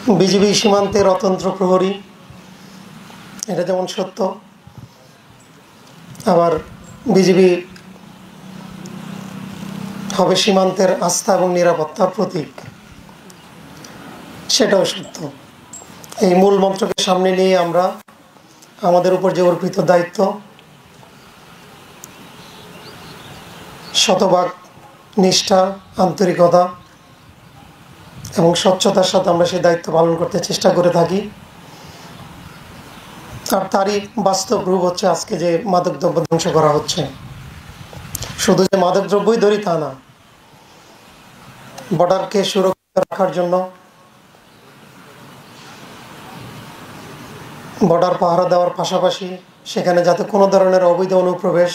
BGB সীমান্তের অতন্ত্র প্রহরী, এটা যেমন সত্য, আবার বিজিবি হবে সীমান্তের আস্থা এবং নিরাপত্তার প্রতীক, সেটাও সত্য। এই মূল মন্ত্রকে সামনে নিয়ে আমরা আমাদের উপর যে অর্পিত দায়িত্ব, শতভাগ নিষ্ঠা, আন্তরিকতা এবং স্বচ্ছতার সাথে আমরা সেই দায়িত্ব পালন করতে চেষ্টা করে থাকি। আর তারই বাস্তব রূপ হচ্ছে আজকে যে মাদকদ্রব্য ধ্বংস করা হচ্ছে। শুধু যে মাদকদ্রব্যই ধরি তা না, বর্ডারকে সুরক্ষিত রাখার জন্য, বর্ডার পাহারা দেওয়ার পাশাপাশি সেখানে যাতে কোনো ধরনের অবৈধ অনুপ্রবেশ,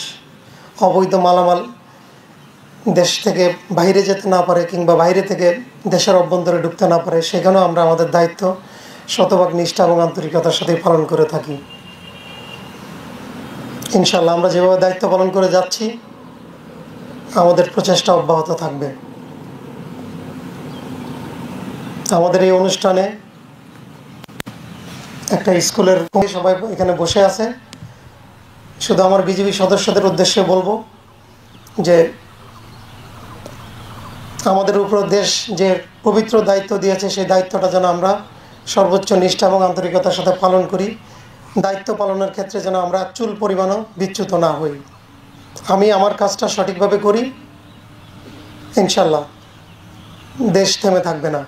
অবৈধ মালামাল দেশ থেকে বাইরে যেতে না পারে কিংবা বাইরে থেকে দেশের অভ্যন্তরে ঢুকতে না পারে, সেখানেও আমরা আমাদের দায়িত্ব শতভাগ নিষ্ঠা এবং আন্তরিকতার সাথে পালন করে থাকি। ইনশাল্লাহ আমরা যেভাবে দায়িত্ব পালন করে যাচ্ছি, আমাদের প্রচেষ্টা অব্যাহত থাকবে। আমাদের এই অনুষ্ঠানে একটা স্কুলের সবাই এখানে বসে আছে। শুধু আমার বিজিবি সদস্যদের উদ্দেশ্যে বলবো যে আমাদের উপর দেশ যে পবিত্র দায়িত্ব দিয়েছে, সেই দায়িত্বটা যেন আমরা সর্বোচ্চ নিষ্ঠা এবং আন্তরিকতার সাথে পালন করি। দায়িত্ব পালনের ক্ষেত্রে যেন আমরা চুল পরিমাণও বিচ্যুত না হই। আমি আমার কাজটা সঠিকভাবে করি, ইনশাল্লাহ দেশ থেমে থাকবে না।